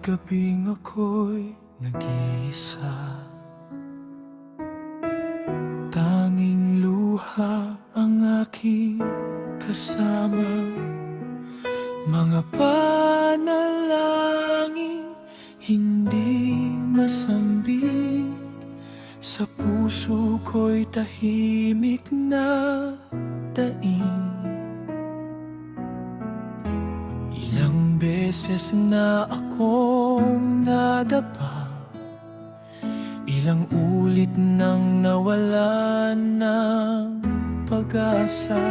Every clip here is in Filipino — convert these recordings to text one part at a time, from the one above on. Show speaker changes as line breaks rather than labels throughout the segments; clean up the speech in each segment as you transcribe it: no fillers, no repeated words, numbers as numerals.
gabing ako'y nag-iisa, tanging luha ang aking kasama. Mga panalangin hindi masambit, sa puso ko'y tahimik na daing. Ilang beses na akong nadapa, ilang ulit nang nawalan ng pag-asa.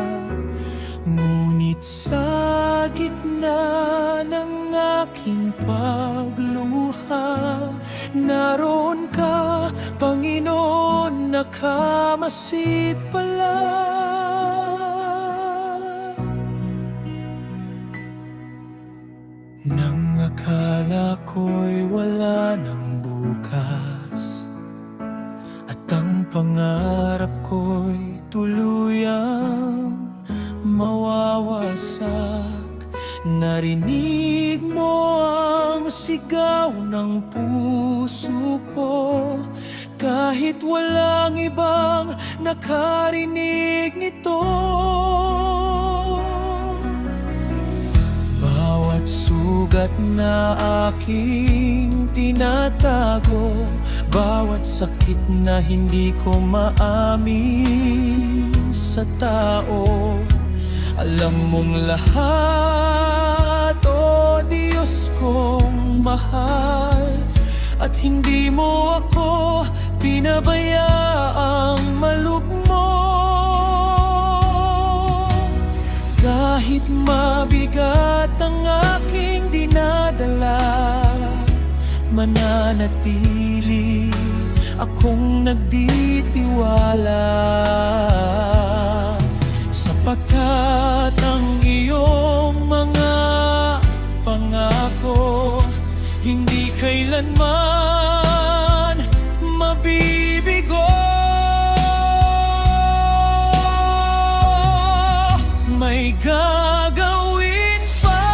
Ngunit sa gitna ng aking pagluha, naroon ka, Panginoon, nakamasid pala. Nang akala ko'y wala ng bukas, at ang pangarap ko'y tuluyang mawawasak, narinig mo ang sigaw ng puso ko, kahit walang ibang nakarinig nito. Bawat sugat na aking tinatago, bawat sakit na hindi ko maamin sa tao, alam mong lahat, o Diyos kong mahal, at hindi mo ako pinabayaang malugmo. Kahit mabigat ang aking dinadala, mananatili akong nagtitiwala, sapagkat ang iyong mga pangako hindi kailanman mabibigo. May gagawin pa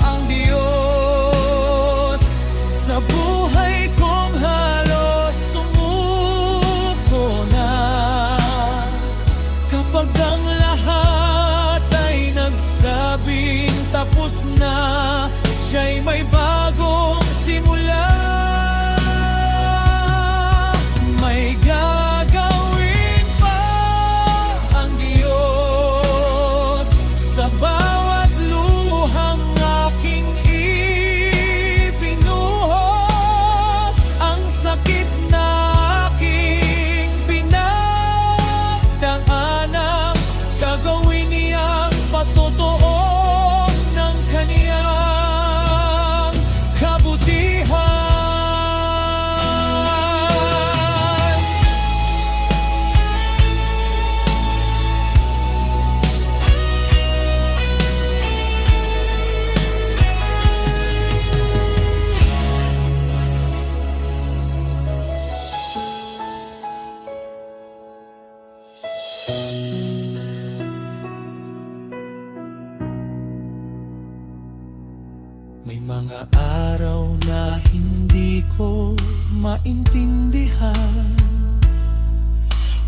ang Diyos sa buhay kong halos sumuko na. Kapag ang lahat ay nagsabing tapos na, siya'y may bagong simula. May gagawin pa ang Diyos sa bawat luhang aking ibinuhos, ang sakit na aking pinagdaanan, gagawin niyang patotoo ng kaniyang kabutihan. May mga araw na hindi ko maintindihan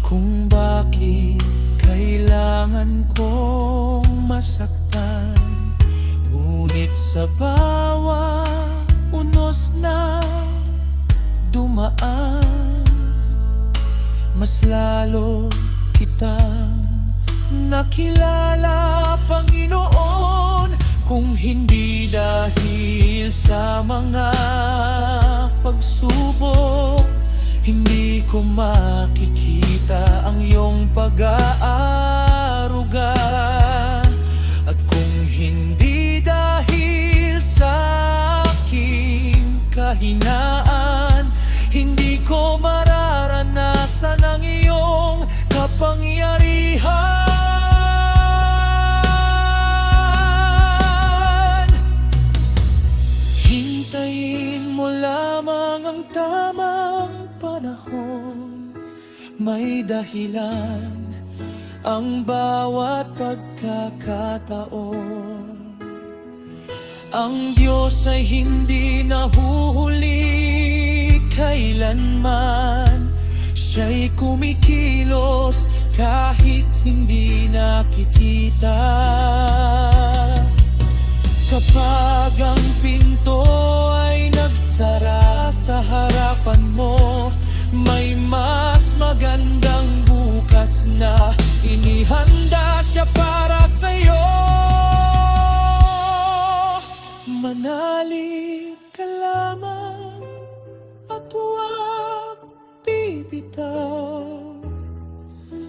kung bakit kailangan kong masaktan. Ngunit sa bawat unos na dumaan, mas lalo kitang nakilala, Panginoon. Kung hindi dahil sa mga pagsubok, hindi ko makikita ang iyong pag-aaruga. At kung hindi dahil sa aking kahinaan, hindi ko mararanasan ang iyong kapangyarihan. Hintayin mo lamang ang tamang panahon, may dahilan ang bawat pagkakataon. Ang Diyos ay hindi nahuhuli kailanman. Siya'y kumikilos kahit hindi nakikita. Kapag ang pinto ay nagsara sa harapan mo, may mas magandang bukas na inihanda siya para sa'yo. Manalig ka lamang at huwag bibitaw,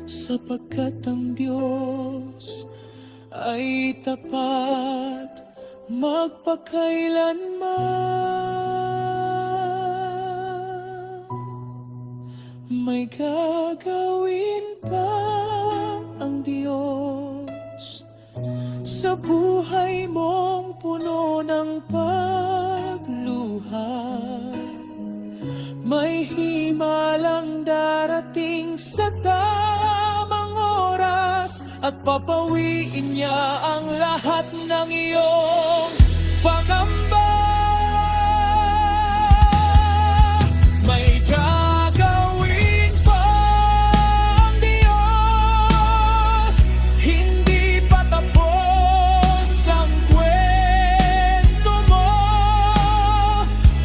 sapagkat ang Diyos ay tapat magpakailanman. May gagawin pa ang Diyos sa buhay mong puno ng pagluha. May himalang darating sa tamang oras at papawiin niya ang lahat ng iyong pangamba. May gagawin pa ang Diyos, hindi pa tapos ang kwento mo.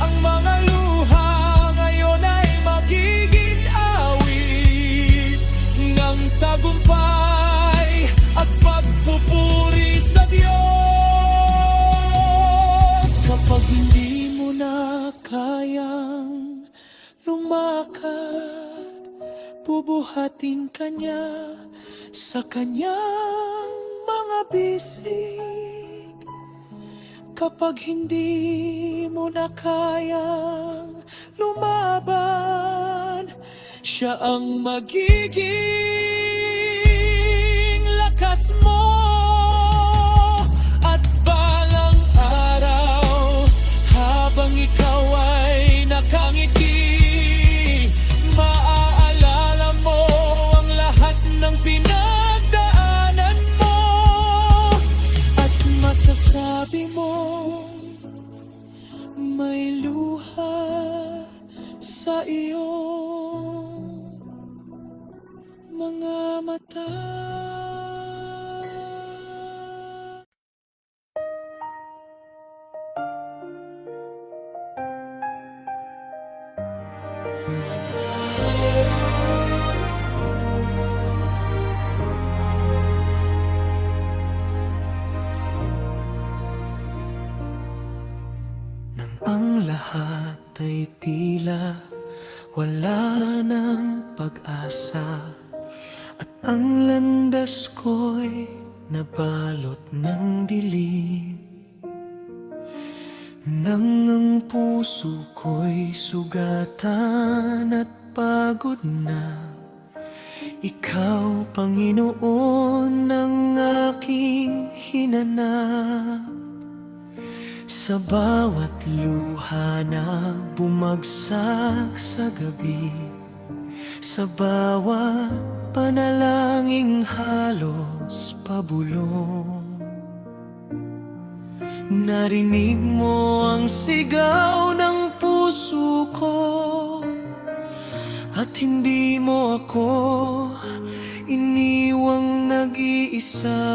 Ang mga luha ngayon ay magiging awit ng tagumpay at pagpupuri sa Diyos. Kapag hindi mo na kayang lumakad, bubuhatin ka niya sa kanyang mga bisig. Kapag hindi mo na kayang lumaban, siya ang magiging lakas mo. At balang araw, habang ikaw ay nakangiti, maaalala mo ang lahat ng pinagdaanan mo. At masasabi mo, may luha sa iyong mga mata. Nang ang lahat ay tila wala ng pag-asa, at ang landas ko'y nabalot ng dilim, nang ang puso ko'y sugatan at pagod na, ikaw, Panginoon, ang aking hinanap. Sa bawat luha na bumagsak sa gabi, sa bawat panalangin halos pabulong, narinig mo ang sigaw ng puso ko, at hindi mo ako iniwang nag-iisa.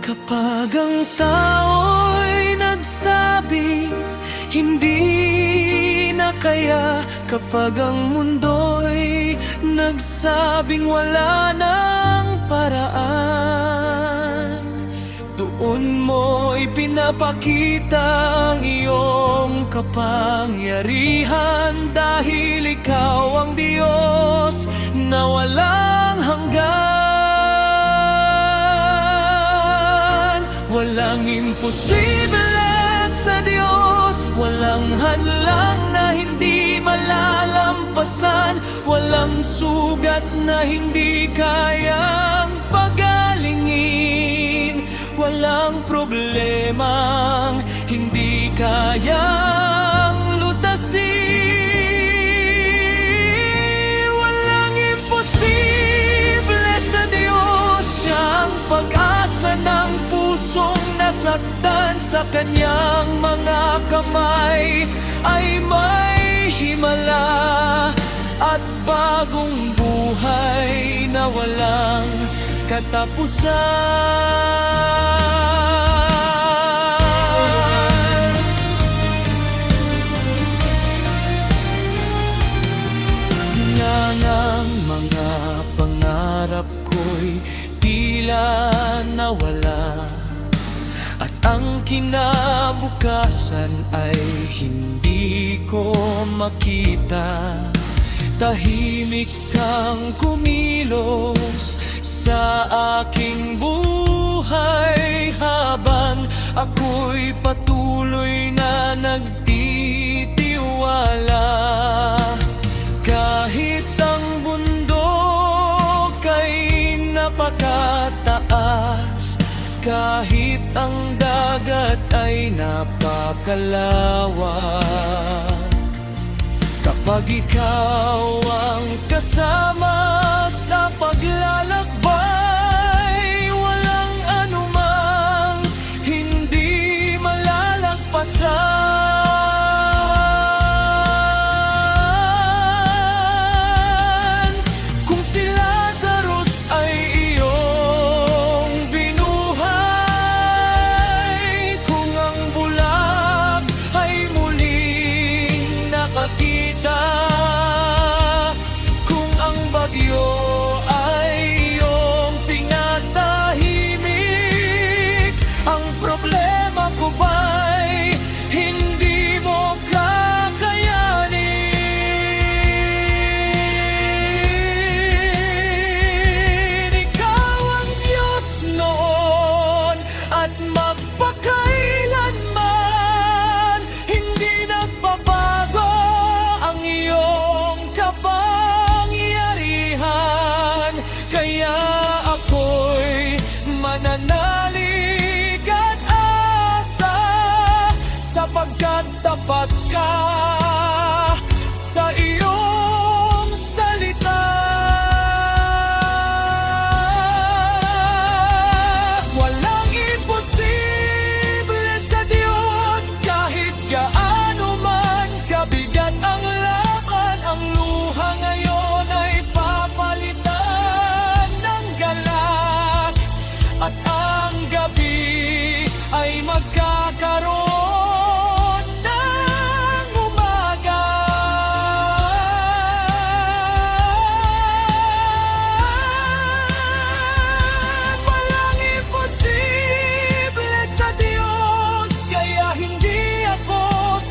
Kapag ang tao'y nagsabi hindi na kaya, kapag ang mundo'y nagsabing wala ng paraan, doon mo ipinapakita ang iyong kapangyarihan, dahil ikaw ang Diyos na walang hanggan. Walang imposible sa Diyos, walang hadlang na hindi malalampasan, walang sugat na hindi kayang pagalingin, walang problemang hindi kayang lutasin. Walang imposible sa Diyos, siya nasasaktan sa kanyang mga kamay ay may himala at bagong buhay na walang katapusan. Nang mga pangarap ko'y tila nawala at ang kinabukasan ay hindi ko makita. Tahimik kang kumilos sa aking buhay habang ako'y patuloy na nagtitiwala. Kahit ang bundok ay napakataas, kahit ang dagat ay napakalawak, kapag ikaw ang kasama sa paglalakbay, walang anumang hindi malalagpasan. Kung si Lazarus ay iyong binuhay, kung ang bulak ay muling nakakita, kung ang bagyo ay iyong pinatahimik, ang problema ko ba'y hindi mo kakayanin? Ikaw ang Diyos noon at magpakailanman, hindi nagbabago ang iyong kapangyarihan. Kaya ako'y mananalig at asa, sapagkat tapat ka sa iyong salita. Walang imposible sa Diyos, kahit gaano man kabigat ang laban. Ang luha ngayon ay papalitan ng galak, at ang gabi ay magkakaroon ng umaga. Walang imposible sa Diyos, kaya hindi ako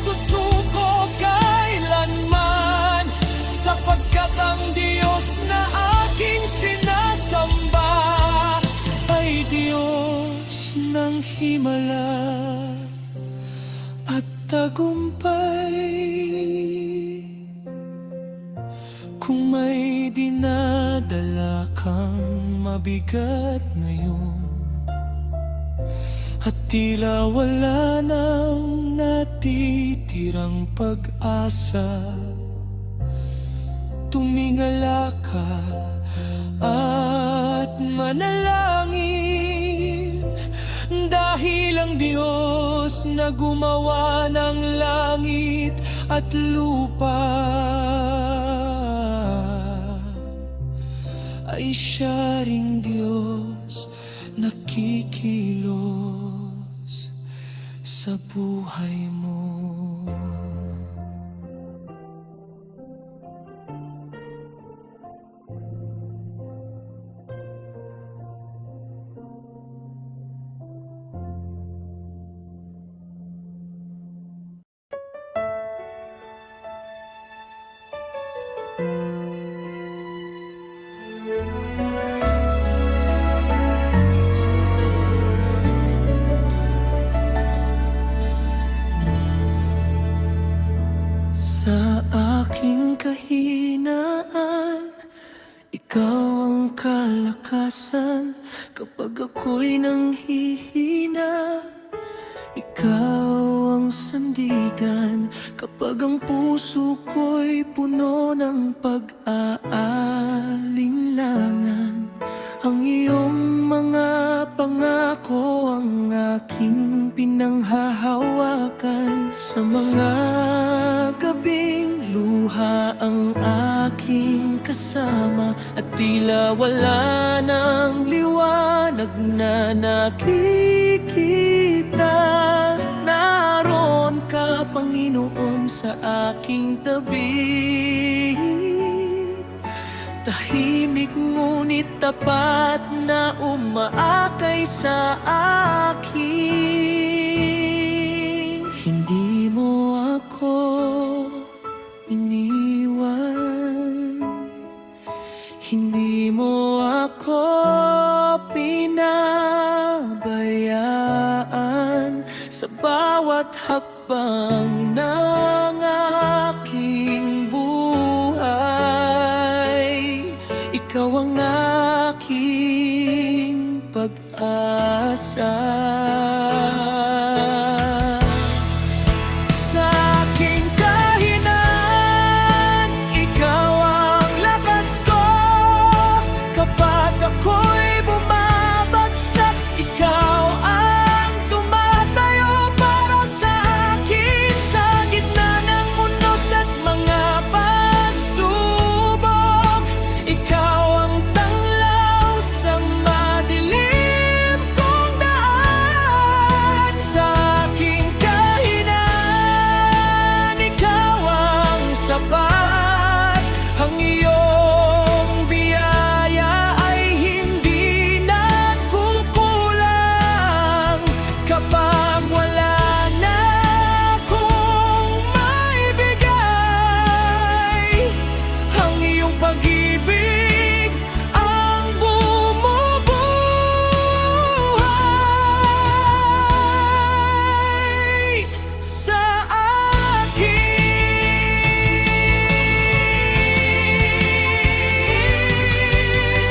susuko kailanman, sapagkat ang Diyos na aking sinasamba ay Diyos ng himala at tagumpay. Kung may dinadala kang mabigat ngayon at tila wala nang natitirang pag-asa, tumingala ka at manalangin, dahil ang Diyos na gumawa ng langit at lupa ay siya ring Diyos na kikilos sa buhay mo. Sa aking kahinaan, ikaw ang kalakasan. Kapag ako'y nanghihina, ikaw ang sandigan. Kapag ang puso ko'y puno ng pag-aalinlangan, ang iyong mga pangako ang aking pinanghahawakan. Sa mga gabing luha ang aking kasama, at tila wala ng liwanag na nakikita. Naroon ka, Panginoon, sa aking tabi. Tahimik ngunit tapat na umaakay sa akin. Hindi mo ako iniwan, hindi mo ako pinabayaan. Sa bawat hakbang ng aking buhay, ikaw ang aking pag-asa. Sa aking kahinaan, ikaw ang lakas ko. Kapag ako'y bumabagsak, ikaw ang tumatayo para sa akin. Sa gitna ng unos at mga pagsubok, ikaw ang tanglaw sa madilim kong daan. Sa aking kahinaan, ikaw ang sapat. Ang iyong biyaya ay hindi nagkukulang. Kapag wala na akong maibigay, ang iyong pag-ibig ang bumubuhay sa akin.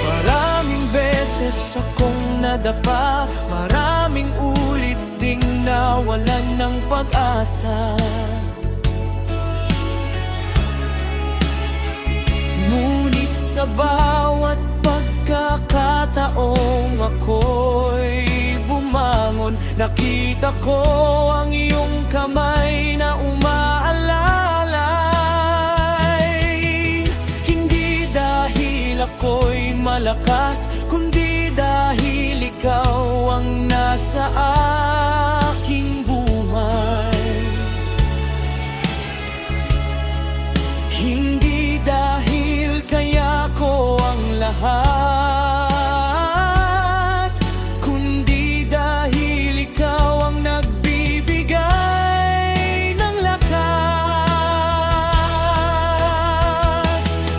Maraming beses akong nadapa, maraming ulit ding nawalan ng pag-asa. Ngunit sa bawat pagkakataong ako'y bumangon, nakita ko ang iyong kamay na umaalalay. Hindi dahil ako'y malakas, kundi dahil ikaw ang nasa aking buhay. Hindi dahil kaya ko ang lahat, kundi dahil ikaw ang nagbibigay ng lakas.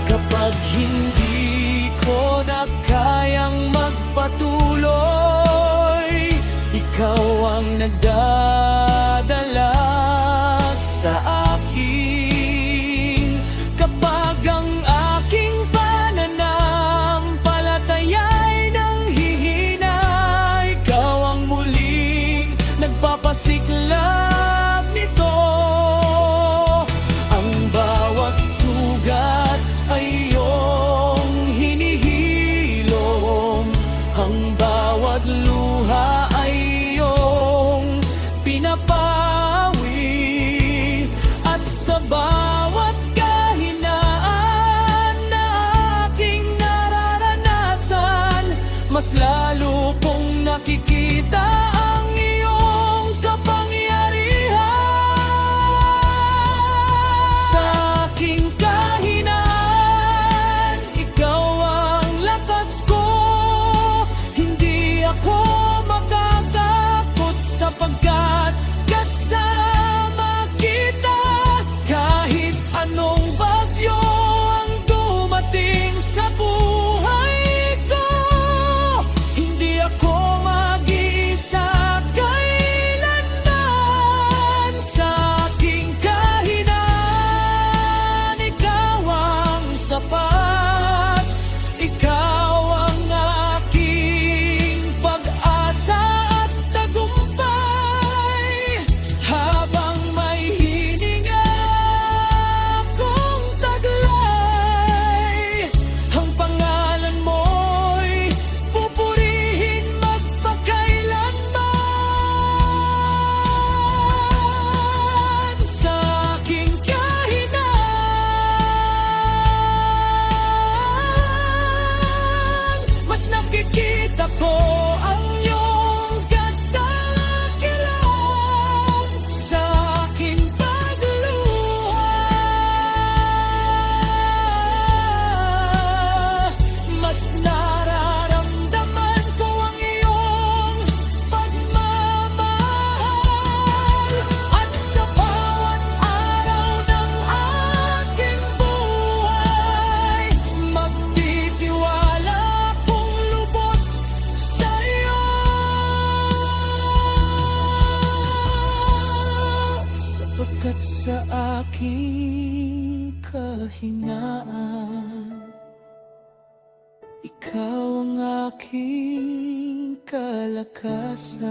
Kapag hindi ko na kayang magpatuloy, ikaw ang nagdadala sa akin. Kapag ang aking pananampalataya'y nanghihina, ikaw ang muling nagpapasiklab nito. Ang bawat sugat ay iyong hinihilom, ang bawat luha ay iyong pinapawi. At sa bawat kahinaan na aking nararanasan, mas lalo kong nakikita ang iyong kapangyarihan. Sa aking kahinaan, ikaw ang lakas ko. Hindi ako makakakot sapagkat kasama kita. Kahit anong bagyo ang dumating sa buhay ko, hindi ako mag-iisa. At sa aking kahinaan, ikaw ang aking kalakasan.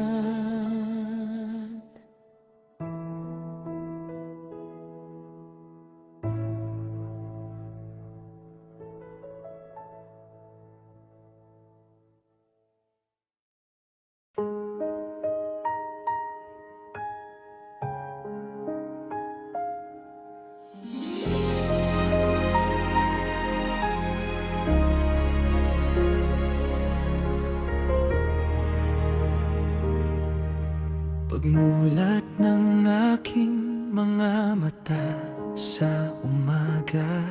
Pagmulat ng aking mga mata sa umaga,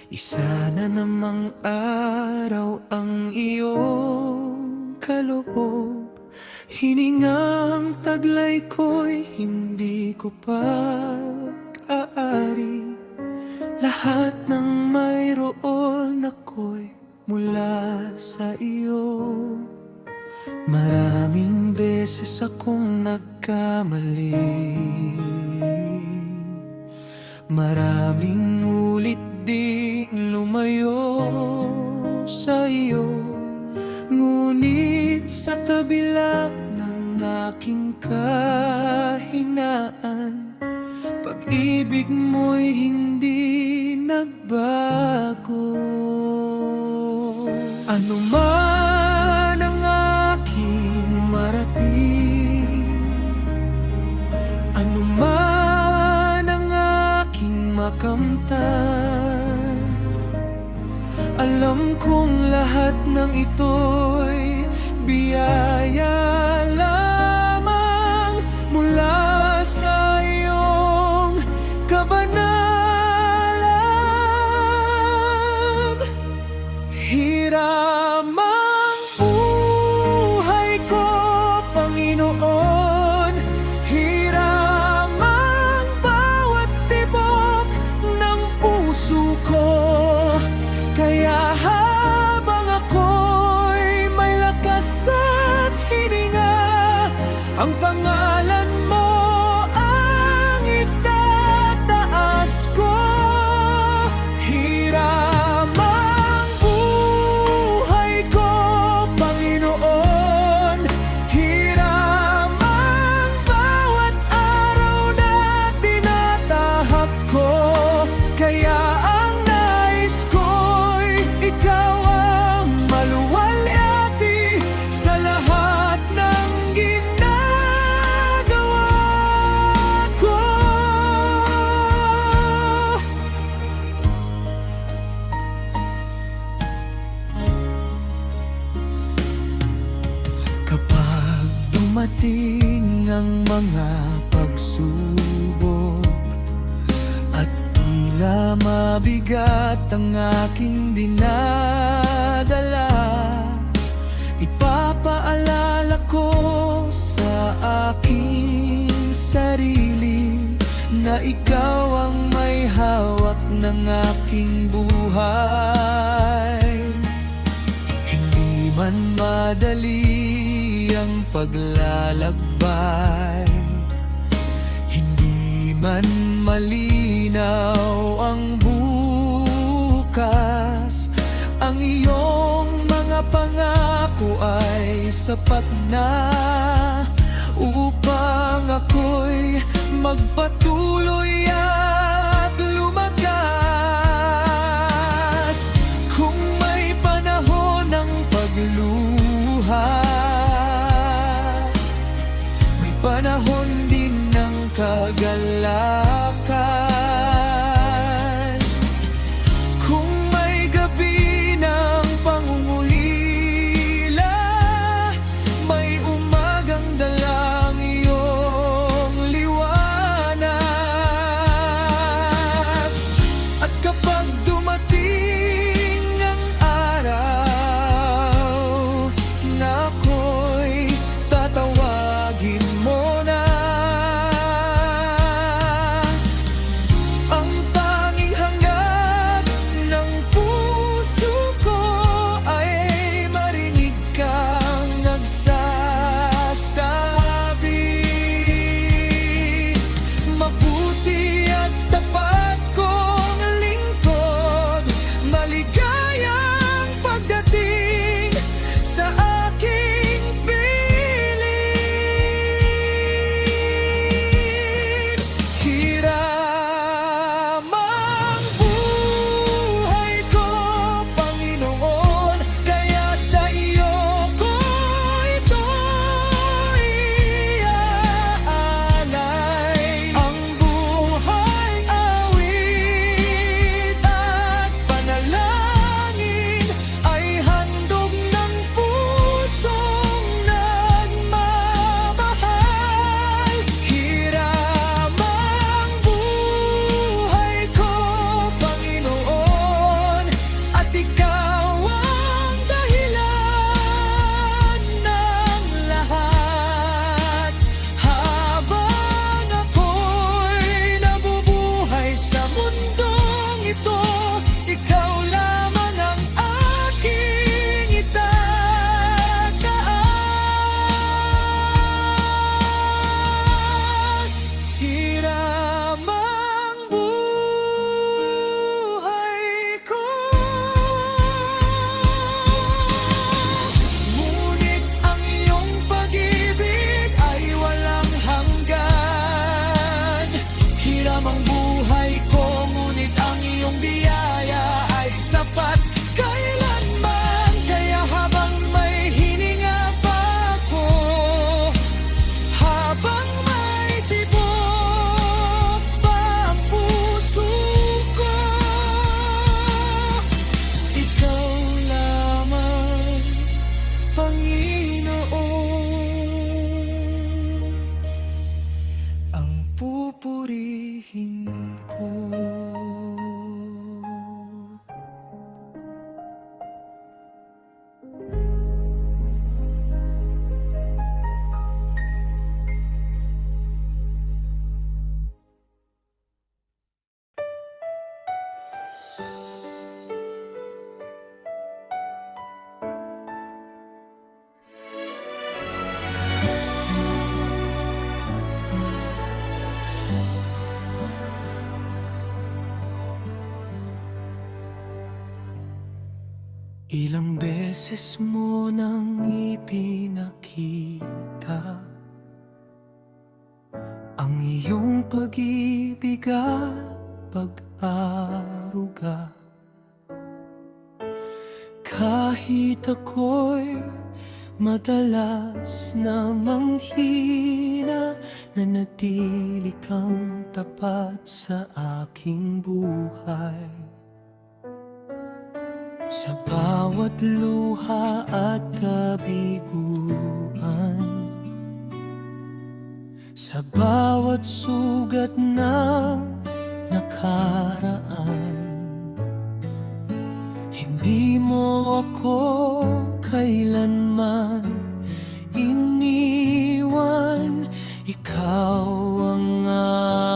isa na namang araw ang iyong kaloob. Hiningang taglay ko'y hindi ko pag-aari. Lahat ng mayroon ako'y mula sa iyo. Maraming beses akong nagkamali, maraming ulit ding lumayo sa iyo. Ngunit sa kabila ng aking kahinaan, pag-ibig mo'y hindi nagbago. Ano man ang aking marating, ano man ang aking makamtan, alam kong lahat ng ito'y biyaya lamang mula sa iyong kabanalan. Hiram ang buhay ko, Panginoon. Hiram ang bawat tibok ng puso ko. Kaya habang ako'y may lakas at hininga, ang pangalan mo ang itataas ko. Hiram ang buhay ko, Panginoon. Hiram ang bawat araw na tinatahak ko. Kaya ang nais ko'y ikaw ang maluwalhati sa lahat ng ginagawa ko. Kapag dumating ang mga pagsubok at tila mabigat ang aking dinadala, ipapaalala ko sa aking sarili na ikaw ang may hawak ng aking buhay. Hindi man madali ang paglalakbay, hindi man malinaw ang bukas, ang iyong mga pangako ay sapat na upang ako'y magpatuloy at lumagas. Kung may panahon ng pagluha, may panahon din ng kagalakan. Kung may gabi ng pangungulila, may umagang dalang iyong liwanag. beses mo nang ipinakita ang iyong pag-ibig at pag-aruga. Kahit ako'y madalas na manghina, nanatili kang tapat sa aking buhay. Sa bawat luha at kabiguan, sa bawat sugat ng nakaraan, hindi mo ako kailanman iniwan. Ikaw ang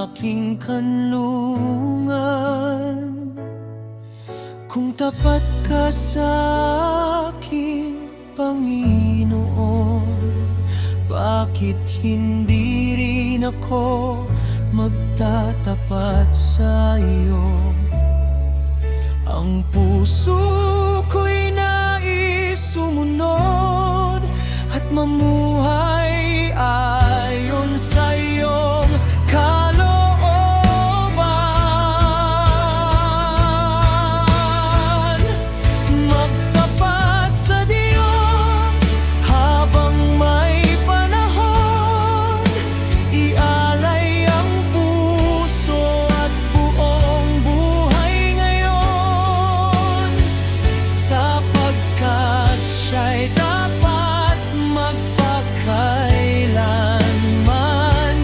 aking kanlungan. Kung tapat ka sa akin, Panginoon, bakit hindi rin ako magtatapat sa iyo? Ang puso ko'y nais sumunod at mamuhay ayon sa iyong kalooban. Magtapat sa Diyos habang may panahon, ialay ang puso at buong buhay ngayon, sapagkat siya'y dapat magpakailanman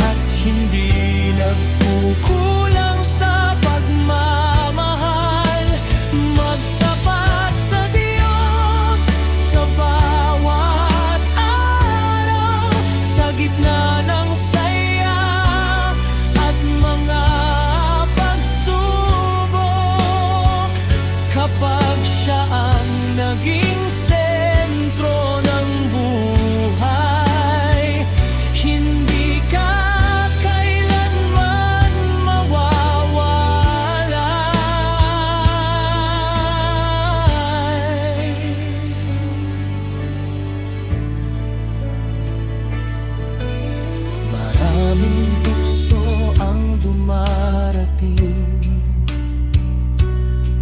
at hindi nagkukulang sa pagmamahal. Magtapat sa Diyos sa bawat araw, sa gitna ng saya at mga pagsubok. Kapag siya ang naging sentro ng buhay, hindi ka kailanman mawawalay. Maraming tukso ang dumarating,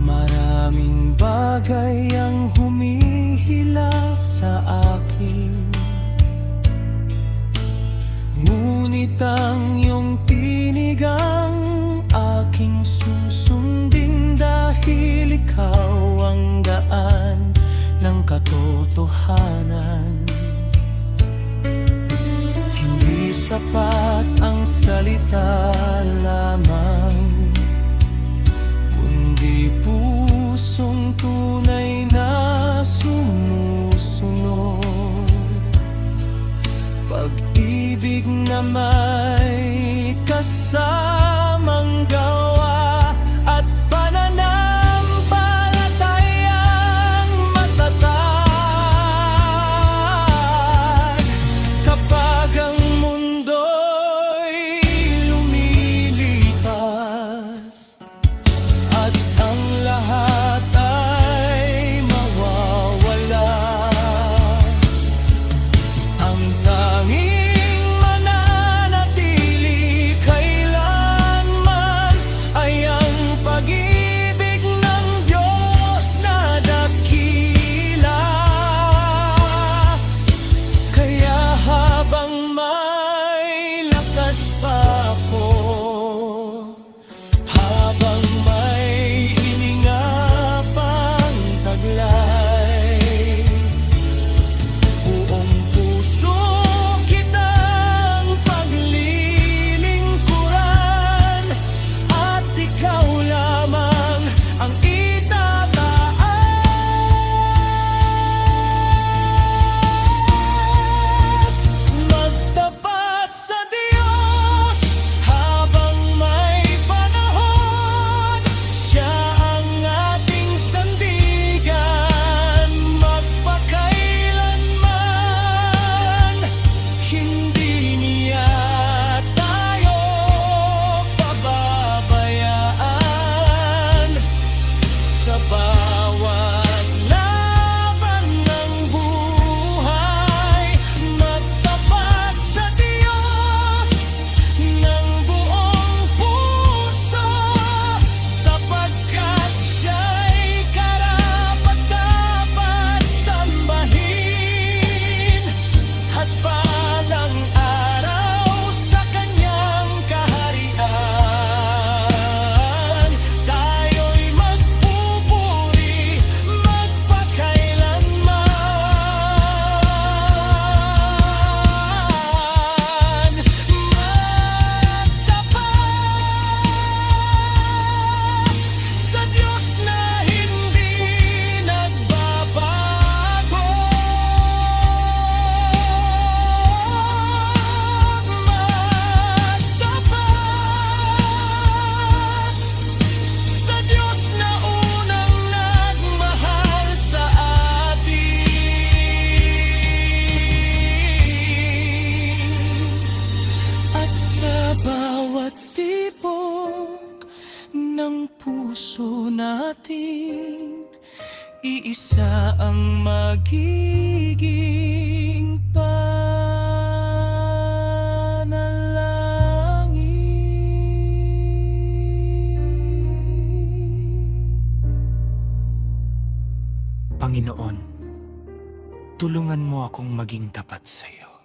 maraming bagay ang humihila sa akin. Ngunit ang iyong tinig ang aking susundin, dahil ikaw ang daan ng katotohanan. Hindi sapat ang salita lamang, kundi pusong tunay na sumusunod. Pag-ibig na may kasamang gawa at pananampalatayang matatag. Kapag ang mundo'y lumilipas at ang lahat ay mawawala, ang tanging mananatili magiging panalangin.
Panginoon, tulungan mo akong maging tapat sa iyo.